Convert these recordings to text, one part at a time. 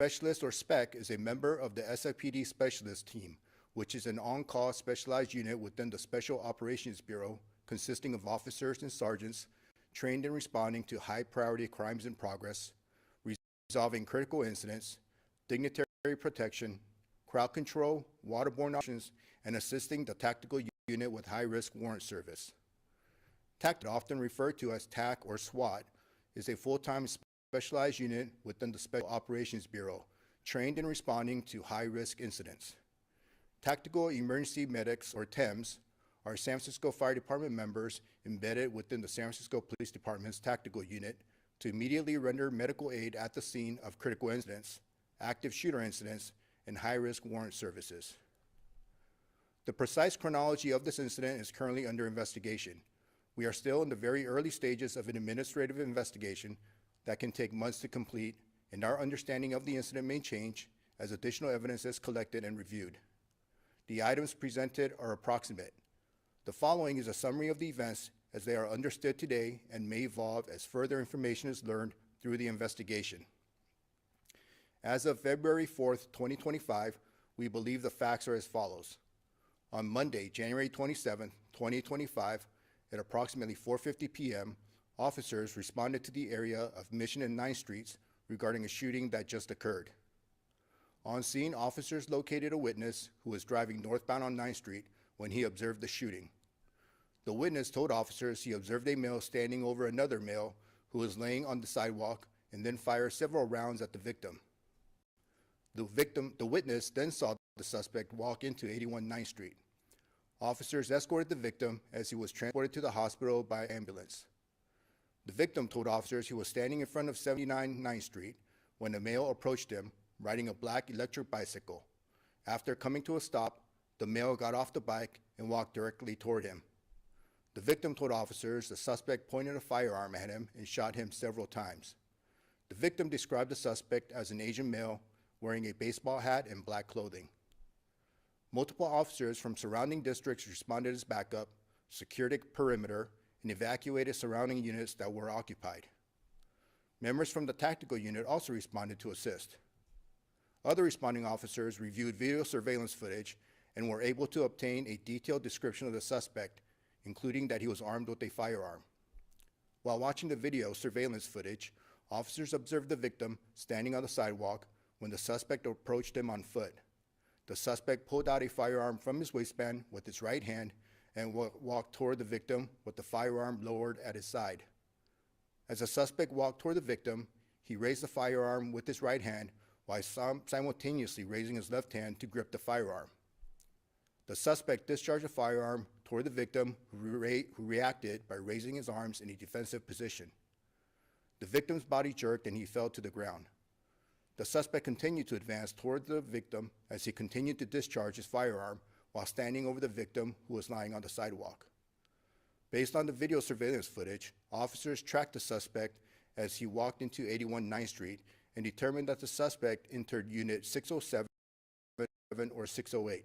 Specialist or SPEC is a member of the SFPD Specialist Team, which is an on-call specialized unit within the Special Operations Bureau consisting of officers and sergeants trained in responding to high-priority crimes in progress, resolving critical incidents, dignitary protection, crowd control, waterborne operations, and assisting the tactical unit with high-risk warrant service. TAC, often referred to as TAC or SWAT, is a full-time specialized unit within the Special Operations Bureau, trained in responding to high-risk incidents. Tactical Emergency Medics, or TEMS, are San Francisco Fire Department members embedded within the San Francisco Police Department's tactical unit to immediately render medical aid at the scene of critical incidents, active shooter incidents, and high-risk warrant services. The precise chronology of this incident is currently under investigation. We are still in the very early stages of an administrative investigation that can take months to complete, and our understanding of the incident may change as additional evidence is collected and reviewed. The items presented are approximate. The following is a summary of the events as they are understood today and may evolve as further information is learned through the investigation. As of February 4th, 2025, we believe the facts are as follows. On Monday, January 27th, 2025, at approximately 4:50 p.m., officers responded to the area of Mission and 9th Streets regarding a shooting that just occurred. On scene, officers located a witness who was driving northbound on 9th Street when he observed the shooting. The witness told officers he observed a male standing over another male who was laying on the sidewalk and then fired several rounds at the victim. The witness then saw the suspect walk into 81 9th Street. Officers escorted the victim as he was transported to the hospital by ambulance. The victim told officers he was standing in front of 79 9th Street when a male approached him riding a black electric bicycle. After coming to a stop, the male got off the bike and walked directly toward him. The victim told officers the suspect pointed a firearm at him and shot him several times. The victim described the suspect as an Asian male wearing a baseball hat and black clothing. Multiple officers from surrounding districts responded as backup, secured a perimeter, and evacuated surrounding units that were occupied. Members from the tactical unit also responded to assist. Other responding officers reviewed video surveillance footage and were able to obtain a detailed description of the suspect, including that he was armed with a firearm. While watching the video surveillance footage, officers observed the victim standing on the sidewalk when the suspect approached him on foot. The suspect pulled out a firearm from his waistband with his right hand and walked toward the victim with the firearm lowered at his side. As the suspect walked toward the victim, he raised the firearm with his right hand while simultaneously raising his left hand to grip the firearm. The suspect discharged the firearm toward the victim, who reacted by raising his arms in a defensive position. The victim's body jerked and he fell to the ground. The suspect continued to advance toward the victim as he continued to discharge his firearm while standing over the victim who was lying on the sidewalk. Based on the video surveillance footage, officers tracked the suspect as he walked into 81 9th Street and determined that the suspect entered Unit 607 or 608.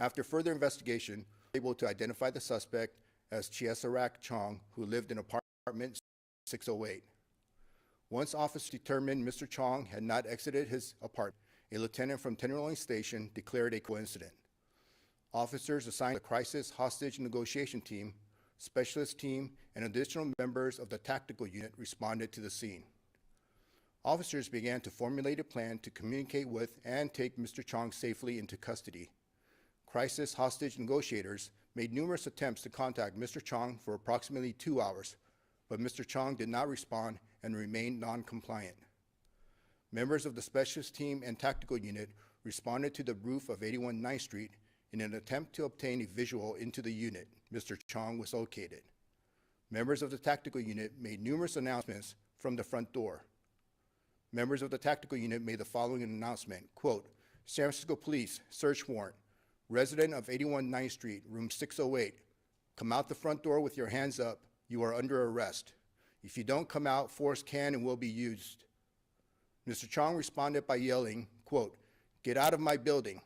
After further investigation, they were able to identify the suspect as Chiesarak Chong, who lived in apartment 608. Once officers determined Mr. Chong had not exited his apartment, a lieutenant from Tenderloin Station declared a coincident. Officers assigned the Crisis Hostage Negotiation Team, Specialist Team, and additional members of the tactical unit responded to the scene. Officers began to formulate a plan to communicate with and take Mr. Chong safely into custody. Crisis hostage negotiators made numerous attempts to contact Mr. Chong for approximately 2 hours, but Mr. Chong did not respond and remained non-compliant. Members of the Specialist Team and Tactical Unit responded to the roof of 81 9th Street in an attempt to obtain a visual into the unit Mr. Chong was located. Members of the Tactical Unit made numerous announcements from the front door. Members of the Tactical Unit made the following announcement, quote, San Francisco Police, search warrant, resident of 81 9th Street, room 608, come out the front door with your hands up, you are under arrest. If you don't come out, force can and will be used. Mr. Chong responded by yelling, quote, get out of my building.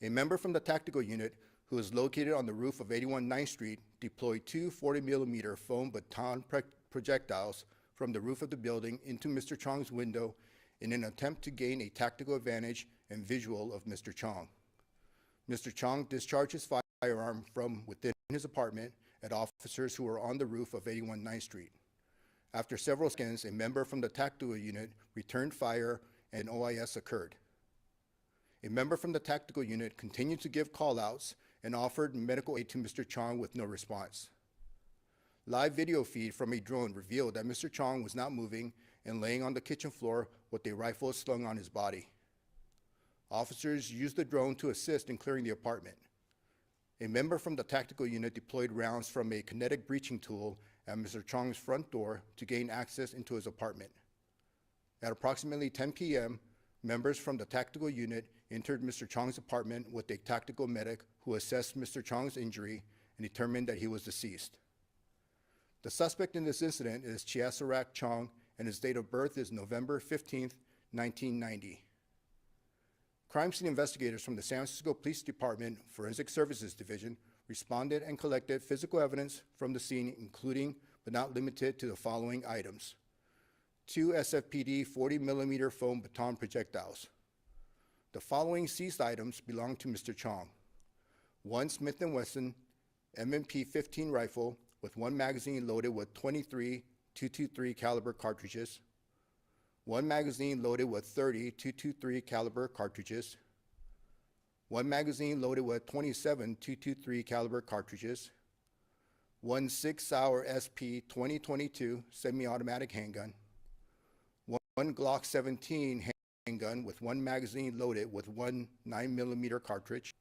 A member from the tactical unit who is located on the roof of 81 9th Street deployed two 40mm foam baton projectiles from the roof of the building into Mr. Chong's window in an attempt to gain a tactical advantage and visual of Mr. Chong. Mr. Chong discharged his firearm from within his apartment at officers who were on the roof of 81 9th Street. After several seconds, a member from the tactical unit returned fire and OIS occurred. A member from the tactical unit continued to give call-outs and offered medical aid to Mr. Chong with no response. Live video feed from a drone revealed that Mr. Chong was not moving and laying on the kitchen floor with a rifle slung on his body. Officers used the drone to assist in clearing the apartment. A member from the tactical unit deployed rounds from a kinetic breaching tool at Mr. Chong's front door to gain access into his apartment. At approximately 10 p.m., members from the tactical unit entered Mr. Chong's apartment with a tactical medic who assessed Mr. Chong's injury and determined that he was deceased. The suspect in this incident is Chiasarak Chong, and his date of birth is November 15, 1990. Crime scene investigators from the San Francisco Police Department Forensic Services Division responded and collected physical evidence from the scene, including but not limited to the following items: 2 SFPD 40mm foam baton projectiles. The following seized items belong to Mr. Chong: 1 Smith & Wesson M&P 15 rifle with 1 magazine loaded with 23 .223 caliber cartridges, 1 magazine loaded with 30 .223 caliber cartridges, 1 magazine loaded with 27 .223 caliber cartridges, 1 6 Sauer SP 2022 semi-automatic handgun, 1 Glock 17 handgun with 1 magazine loaded with 1 9mm cartridge,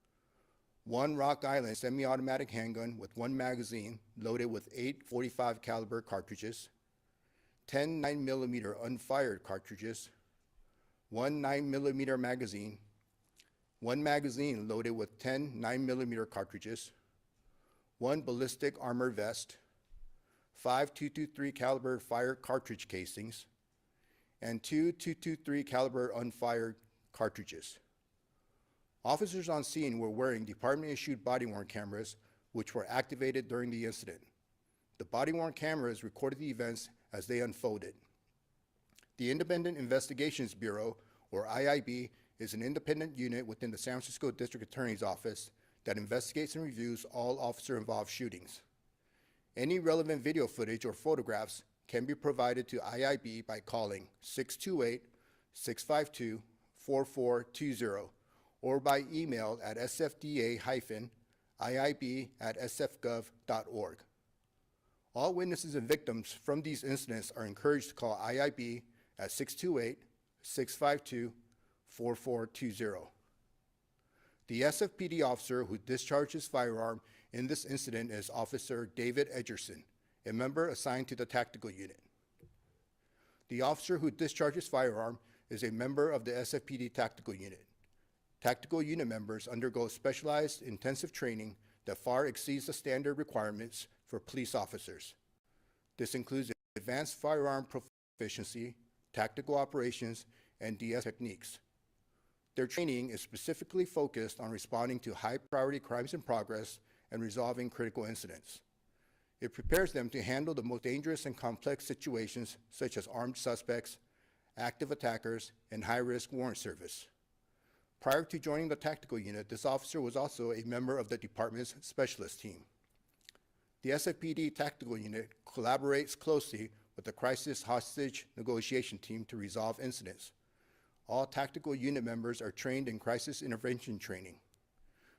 1 Rock Island semi-automatic handgun with 1 magazine loaded with 8 .45 caliber cartridges, 10 9mm unfired cartridges, 1 9mm magazine, 1 magazine loaded with 10 9mm cartridges, 1 ballistic armor vest, 5 .223 caliber fire cartridge casings, and 2 .223 caliber unfired cartridges. Officers on scene were wearing department-issued body-worn cameras, which were activated during the incident. The body-worn cameras recorded the events as they unfolded. The Independent Investigations Bureau, or IIB, is an independent unit within the San Francisco District Attorney's Office that investigates and reviews all officer-involved shootings. Any relevant video footage or photographs can be provided to IIB by calling 628-652-4420 or by email at sfda-iib@sfgov.org. All witnesses and victims from these incidents are encouraged to call IIB at 628-652-4420. The SFPD officer who discharged his firearm in this incident is Officer David Edgerson, a member assigned to the tactical unit. The officer who discharged his firearm is a member of the SFPD tactical unit. Tactical unit members undergo specialized intensive training that far exceeds the standard requirements for police officers. This includes advanced firearm proficiency, tactical operations, and DS techniques. Their training is specifically focused on responding to high-priority crimes in progress and resolving critical incidents. It prepares them to handle the most dangerous and complex situations, such as armed suspects, active attackers, and high-risk warrant service. Prior to joining the tactical unit, this officer was also a member of the department's specialist team. The SFPD tactical unit collaborates closely with the crisis hostage negotiation team to resolve incidents. All tactical unit members are trained in crisis intervention training.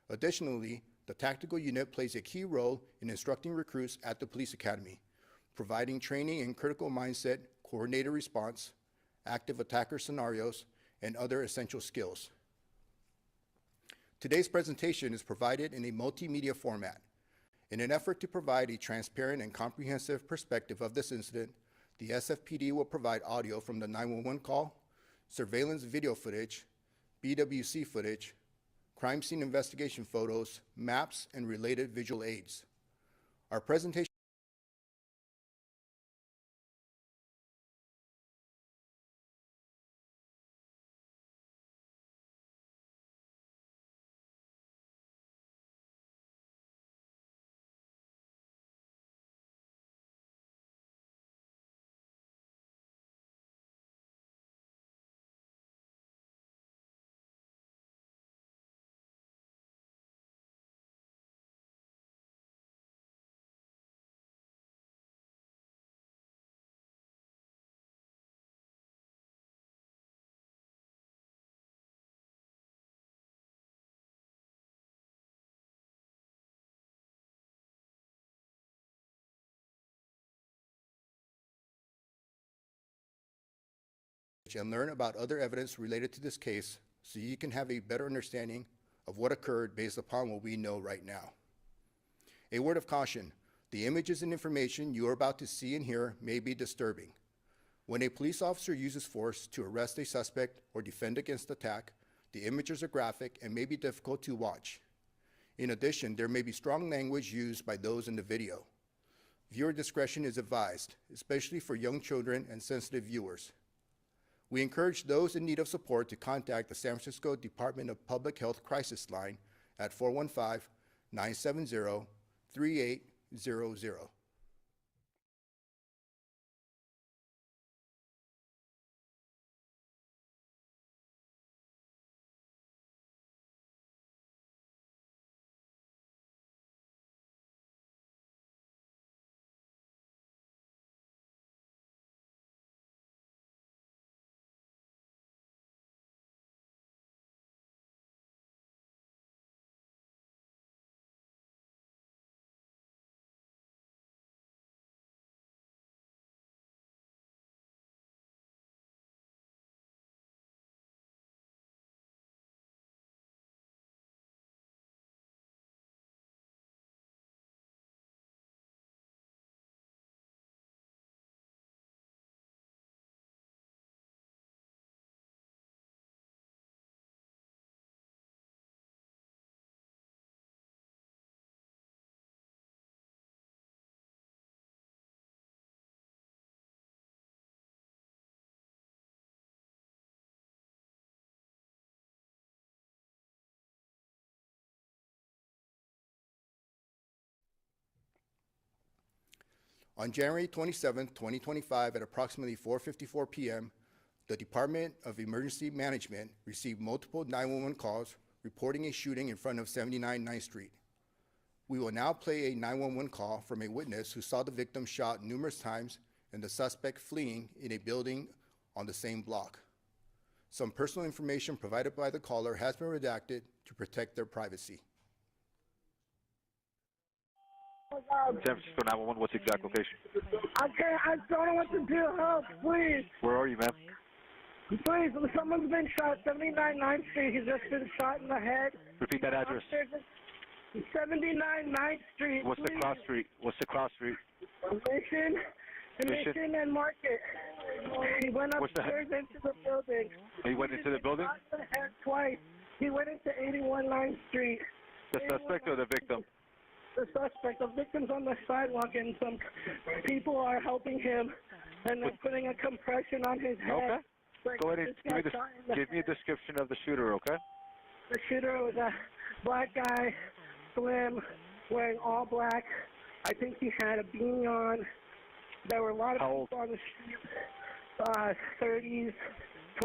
Additionally, the tactical unit plays a key role in instructing recruits at the police academy, providing training in critical mindset, coordinated response, active attacker scenarios, and other essential skills. Today's presentation is provided in a multimedia format. In an effort to provide a transparent and comprehensive perspective of this incident, the SFPD will provide audio from the 911 call, surveillance video footage, BWC footage, crime scene investigation photos, maps, and related visual aids. Our presentation and learn about other evidence related to this case so you can have a better understanding of what occurred based upon what we know right now. A word of caution, the images and information you are about to see and hear may be disturbing. When a police officer uses force to arrest a suspect or defend against attack, the images are graphic and may be difficult to watch. In addition, there may be strong language used by those in the video. Viewer discretion is advised, especially for young children and sensitive viewers. We encourage those in need of support to contact the San Francisco Department of Public Health Crisis Line at 415-970-3800. On January 27, 2025, at approximately 4:54 p.m., the Department of Emergency Management received multiple 911 calls reporting a shooting in front of 79 9th Street. We will now play a 911 call from a witness who saw the victim shot numerous times and the suspect fleeing in a building on the same block. Some personal information provided by the caller has been redacted to protect their privacy. San Francisco 911, what's the exact location? Okay, I don't know what to do. Help, please. Where are you, ma'am? Please, someone's been shot. 79 9th Street. He's just been shot in the head. Repeat that address. 79 9th Street. What's the cross street? What's the cross street? Mission and Market. He went upstairs into the building. He went into the building? He shot the head twice. He went into 81 9th Street. The suspect or the victim? The suspect. The victim's on the sidewalk, and some people are helping him, and they're putting a compression on his head. Okay. Go ahead and give me a description of the shooter, okay? The shooter was a black guy, slim, wearing all black. I think he had a beanie on. There were a lot of people on the street, 30s,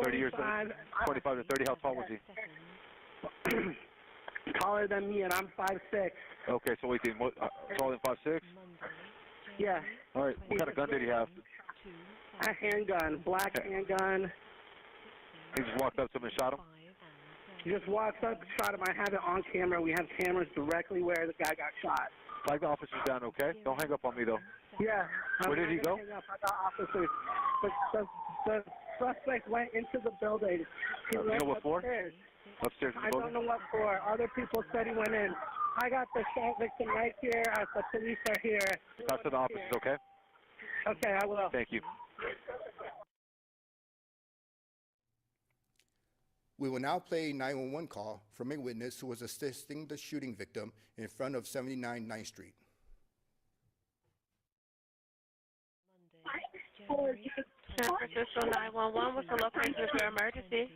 30 years 25. 25 to 30. How tall was he? Taller than me, and I'm 5'6". Okay, so wait, taller than 5'6"? Yeah. All right. What kind of gun did he have? A handgun, black handgun. He just walked up to him and shot him? He just walks up, shot him. I have it on camera. We have cameras directly where the guy got shot. Flag the officers down, okay? Don't hang up on me, though. Yeah. Where did he go? I got officers. The suspect went into the building. He went what for? upstairs. Upstairs in the I building? don't know what for. Other people said he went in. I got the shot victim right here as the police are here. Pass to the officers, okay? Okay, I will. Thank you. We will now play a 911 call from a witness who was assisting the shooting victim in front of 79 9th Street. San Francisco 911, what's the location of your emergency?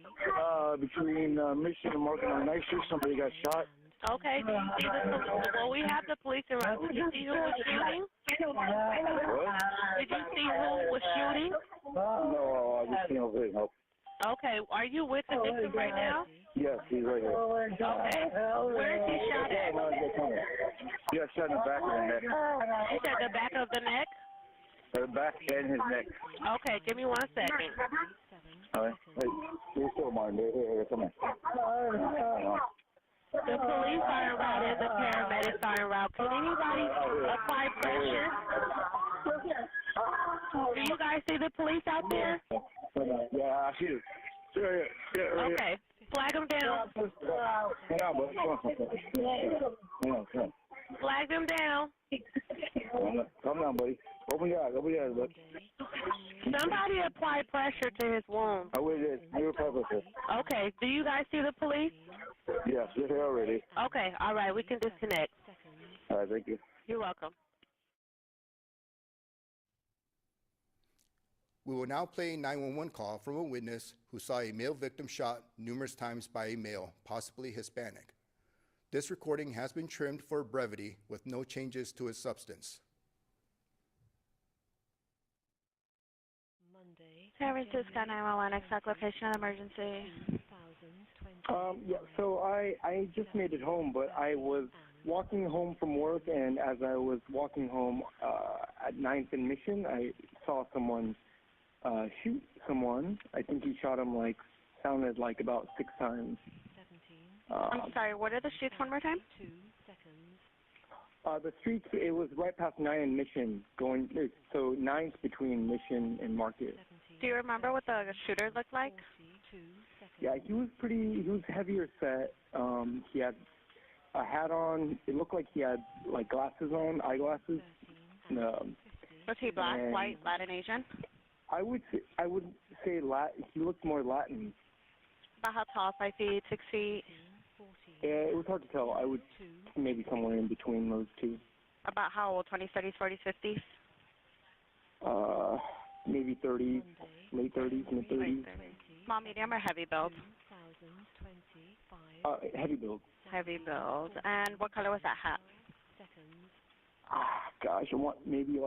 Between Mission and Market on 9th Street, somebody got shot. Okay, did you see well, we have the police around. Did you see who was shooting? What? Did you see who was shooting? No, I just seen over here. No. Okay, are you with the victim right now? Yes, he's right here. Okay, where is he shot at? He got shot in the back of the neck. You said the back of the neck? The back and his neck. Okay, give me 1 second. All right. Hey, you're still mine. Here, come here. The police are en route and the paramedics are en route. Can anybody apply pressure? Do you guys see the police out there? Yeah, I see it. Sure, yeah, right Okay. Flag him down. Hang on, bud. Hang on. Flag him down. Calm down, buddy. Open your eyes, bud. Somebody apply pressure to his wound. I waited. You were perfect. Okay. Do you guys see the police? Yes, you're here already. Okay. All right. We can disconnect. All right, thank you. You're welcome. We will now play a 911 call from a witness who saw a male victim shot numerous times by a male, possibly Hispanic. This recording has been trimmed for brevity with no changes to its substance. San Francisco 911, exact location of emergency. Yeah, so I just made it home, but I was walking home from work, and as I was walking home at 9th and Mission, I saw someone shoot someone. I think he shot him sounded like about 6 times. I'm sorry, what are the shoots one more time? The streets, it was right past 9th and Mission, so 9th between Mission and Market. Do you remember what the shooter looked like? Yeah, he was heavier set. He had a hat on. It looked like he had glasses on, eyeglasses. Was he black, white, Latin, Asian? I would say Latin. He looked more Latin. About how tall, 5 feet, 6 feet? Yeah, it was hard to tell. I would maybe somewhere in between those two. About how old, 20s, 30s, 40s, 50s? Maybe 30s, late 30s, mid 30s. Small, medium, or heavy build? Heavy build. Heavy build. And what color was that hat? Gosh, I want maybe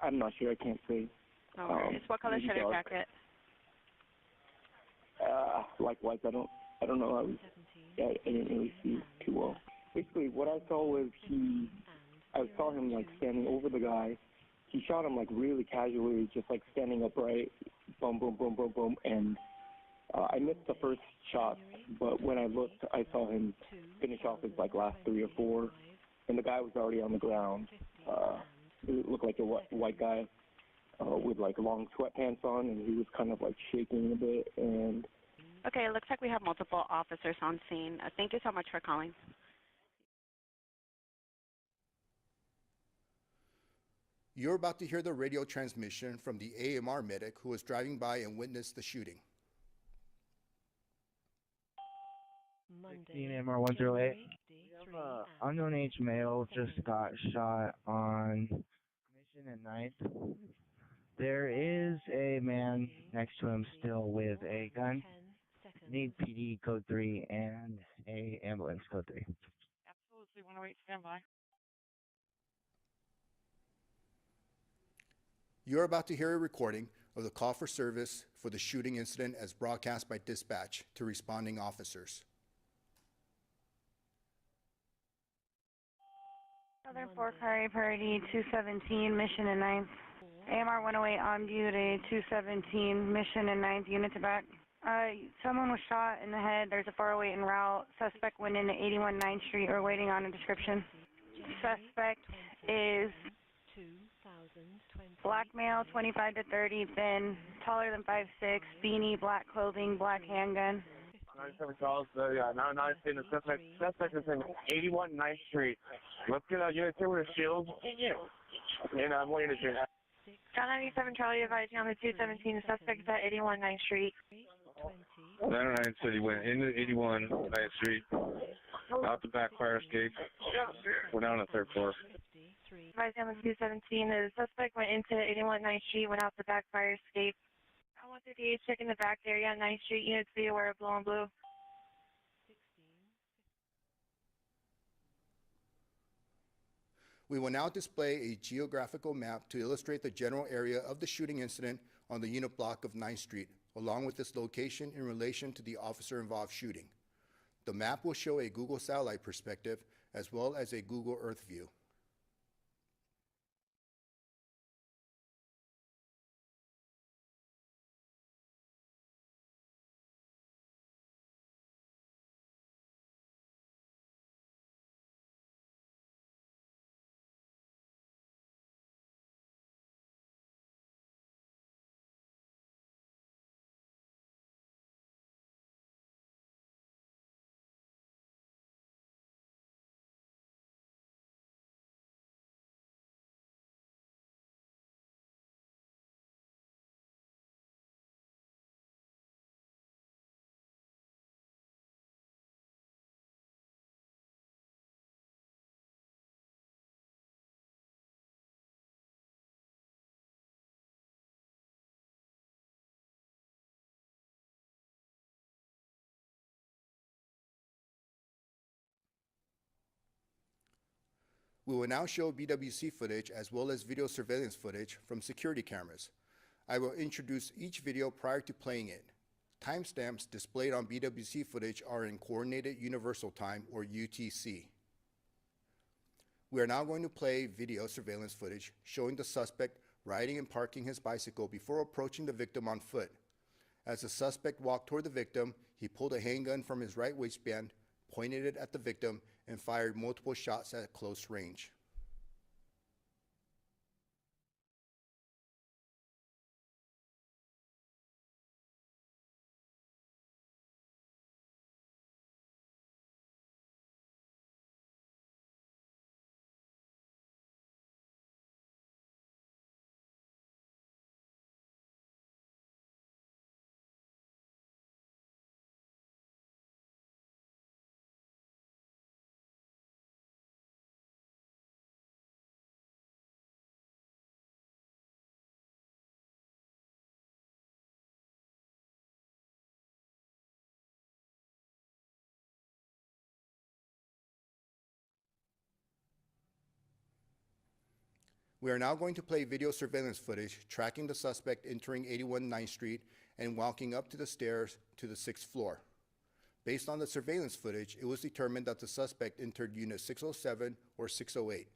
I'm not sure. I can't say. No worries. What color shirt or jacket? Likewise, I don't know. I didn't really see too well. Basically, what I saw was I saw him standing over the guy. He shot him really casually, just standing upright, boom, boom, boom, boom, boom, and I missed the first shot, but when I looked, I saw him finish off his last 3 or 4, and the guy was already on the ground. It looked like a white guy with long sweatpants on, and he was kind of shaking a bit. And okay, it looks like we have multiple officers on scene. Thank you so much for calling. You're about to hear the radio transmission from the AMR medic who was driving by and witnessed the shooting. 16 AMR 108. Unknown age male just got shot on Mission at night. There is a man next to him still with a gun. Need PD code 3 and a ambulance code 3. Absolutely, 108, stand by. You're about to hear a recording of the call for service for the shooting incident as broadcast by dispatch to responding officers. Southern 4 Priority 217, Mission and 9th. AMR 108 on duty, 217, Mission and 9th, unit to back. Someone was shot in the head. There's a 408 en route. Suspect went into 81 9th Street. We're waiting on a description. Suspect is black male, 25 to 30, thin, taller than 5'6", beanie, black clothing, black handgun. 97 calls, yeah, now 910, the suspect is in 81 9th Street. Let's get a unit 2 with a shield. And I'm waiting to do that. John 97 Charlie advising on the 217, the suspect is at 81 9th Street. 909 said he went into 81 9th Street, out the back fire escape. We're down on the 3rd floor. Advising on the 217, the suspect went into 81 9th Street, went out the back fire escape. I want 58 checking the back area on 9th Street, units be aware of blue on blue. We will now display a geographical map to illustrate the general area of the shooting incident on the unit block of 9th Street, along with its location in relation to the officer-involved shooting. The map will show a Google satellite perspective as well as a Google Earth view. We will now show BWC footage as well as video surveillance footage from security cameras. I will introduce each video prior to playing it. Timestamps displayed on BWC footage are in Coordinated Universal Time, or UTC. We are now going to play video surveillance footage showing the suspect riding and parking his bicycle before approaching the victim on foot. As the suspect walked toward the victim, he pulled a handgun from his right waistband, pointed it at the victim, and fired multiple shots at close range. We are now going to play video surveillance footage tracking the suspect entering 81 9th Street and walking up to the stairs to the 6th floor. Based on the surveillance footage, it was determined that the suspect entered Unit 607 or 608.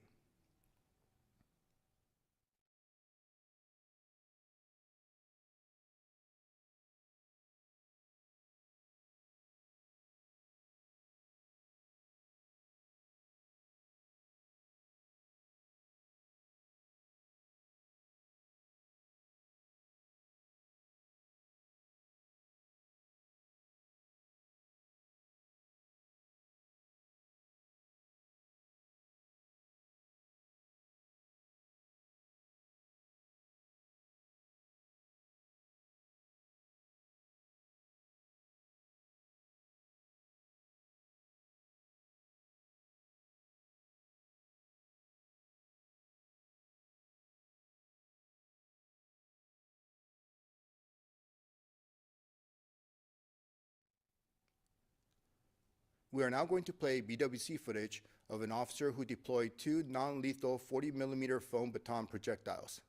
We are now going to play BWC footage of an officer who deployed two non-lethal 40mm foam baton projectiles.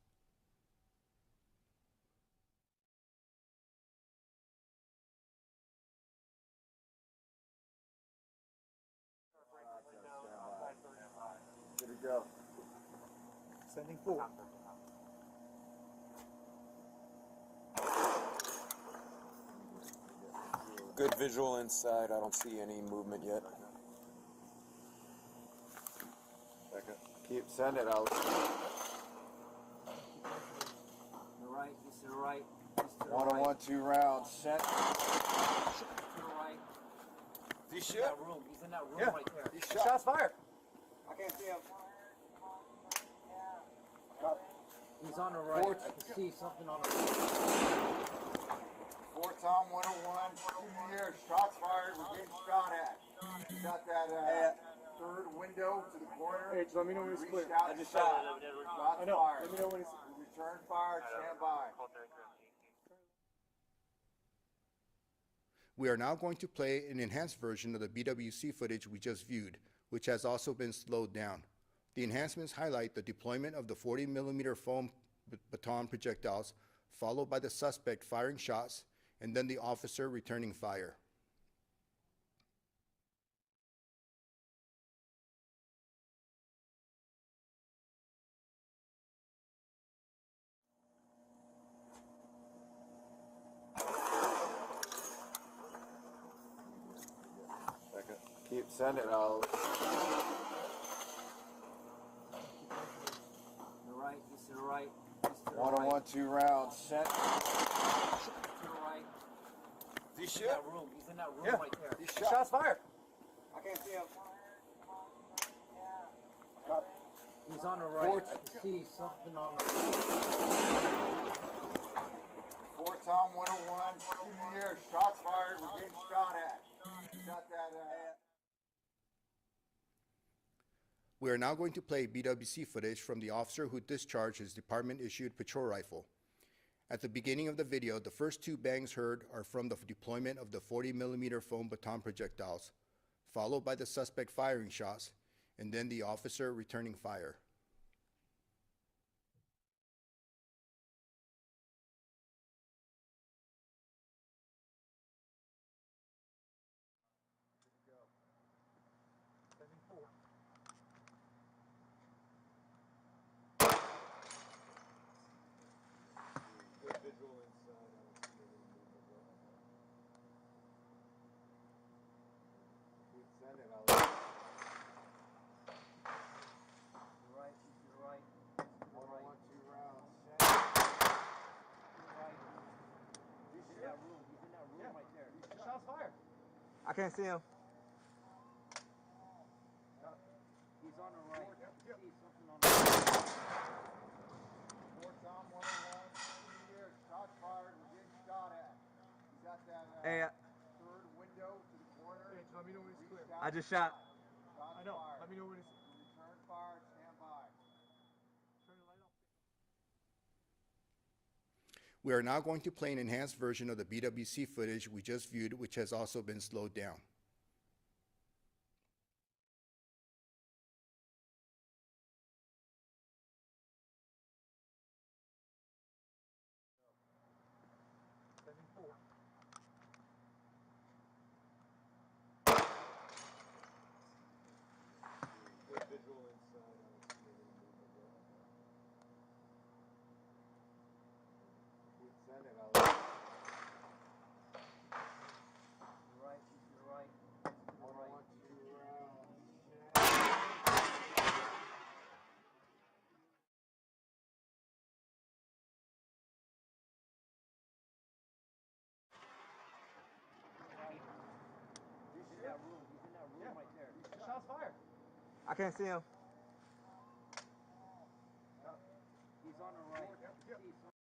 Good to go. Sending full. Good visual inside. I don't see any movement yet. Second. Keep send it out. To the right, east to the right, east to the right. 101, 2 rounds. Sent. To the right. He's in that room. He's in that room right there. He's shot. Shots fired. I can't see him. He's on the right. I can see something on the right. 4 Tom 101, 2 years, shots fired, we're getting shot at. You got that third window to the corner. Hey, just let me know when it's clear. I just shot. Shots fired. Let me know when it's return fire, stand by. We are now going to play an enhanced version of the BWC footage we just viewed, which has also been slowed down. The enhancements highlight the deployment of the 40mm foam baton projectiles, followed by the suspect firing shots, and then the officer returning fire. Second. Keep sending out. To the right, east to the right, east to the 101, right. 2 rounds. Sent. To the right. He's in that room. He's in that room right there. He's shot. Shots fired. I can't see him. He's on the right. I can see something on the right. 4 Tom 101, 2 years, shots fired, we're getting shot at. You got that We are now going to play BWC footage from the officer who discharged his department-issued patrol rifle. At the beginning of the video, the first 2 bangs heard are from the deployment of the 40mm foam baton projectiles, followed by the suspect firing shots, and then the officer returning fire. I can't see him. He's on the right. See something on the right. Fort Tom 101, here, shots fired, we're getting shot at. He's at that Hey, third window to the corner. Hey, let me know when it's clear. Reached out I just shot. Shots I know. fired. Let me know when it's. Return fire, stand by. Turn the light off. We are now going to play an enhanced version of the BWC footage we just viewed, which has also been slowed down. Shots fired. I can't see him. He's on the right. See something.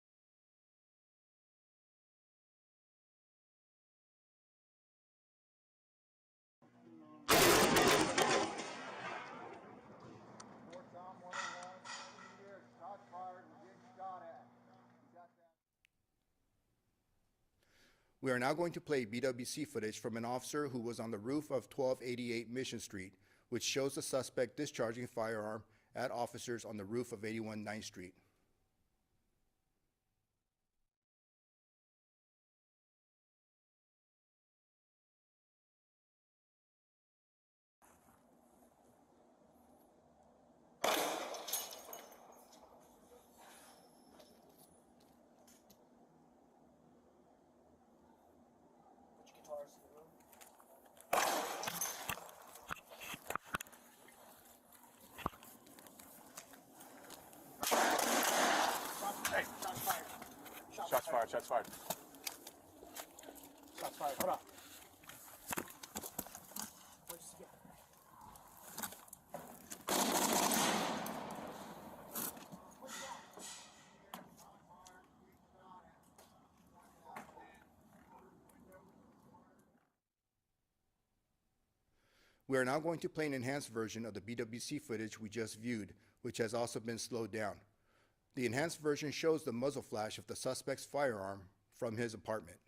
Fort Tom 101, here, shots fired, we're getting shot at. He's at that. We are now going to play BWC footage from an officer who was on the roof of 1288 Mission Street, which shows the suspect discharging a firearm at officers on the roof of 81 9th Street. Hey, shots fired. Shots fired. Shots fired. Hold on. We are now going to play an enhanced version of the BWC footage we just viewed, which has also been slowed down. The enhanced version shows the muzzle flash of the suspect's firearm from his apartment.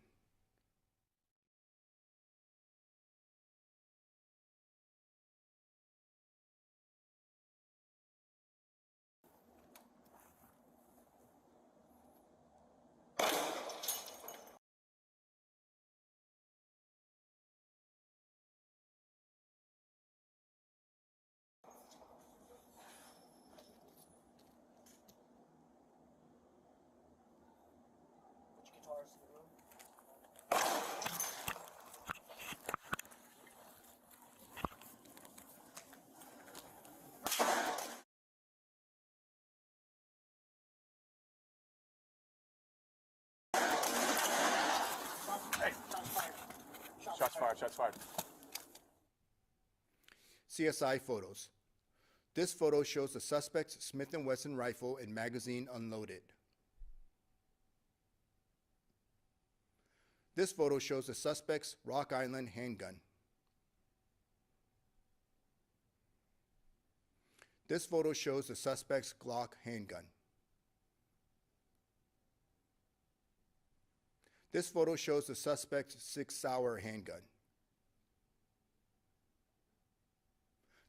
Hey, shots fired. Shots fired. CSI photos. This photo shows the suspect's Smith & Wesson rifle and magazine unloaded. This photo shows the suspect's Rock Island handgun. This photo shows the suspect's Glock handgun. This photo shows the suspect's 6 Sauer handgun.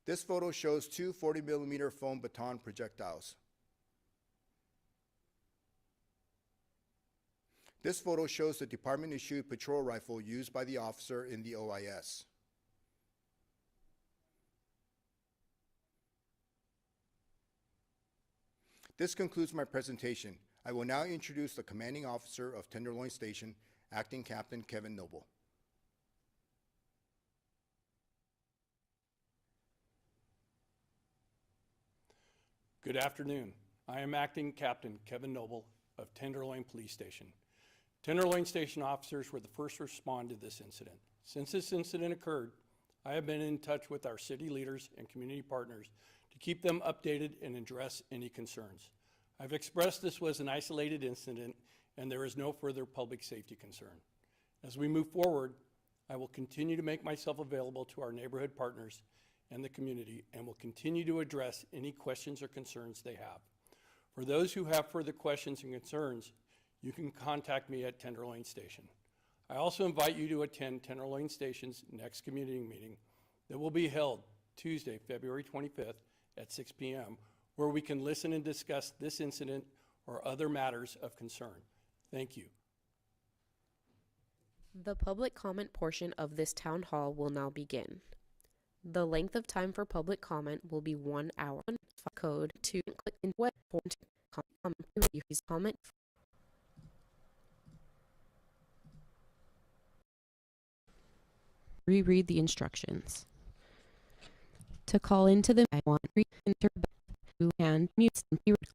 This photo shows two 40mm foam baton projectiles. This photo shows the department-issued patrol rifle used by the officer in the OIS. This concludes my presentation. I will now introduce the commanding officer of Tenderloin Station, Acting Captain Kevin Noble. Good afternoon. I am Acting Captain Kevin Noble of Tenderloin Police Station. Tenderloin Station officers were the first to respond to this incident. Since this incident occurred, I have been in touch with our city leaders and community partners to keep them updated and address any concerns. I've expressed this was an isolated incident and there is no further public safety concern. As we move forward, I will continue to make myself available to our neighborhood partners and the community and will continue to address any questions or concerns they have. For those who have further questions and concerns, you can contact me at Tenderloin Station. I also invite you to attend Tenderloin Station's next community meeting that will be held Tuesday, February 25th at 6 p.m., where we can listen and discuss this incident or other matters of concern. Thank you. The public comment portion of this town hall will now begin. The length of time for public comment will be 1 hour. Code to click in web form to comment. Reread the instructions. To call into the I want enter and mute and period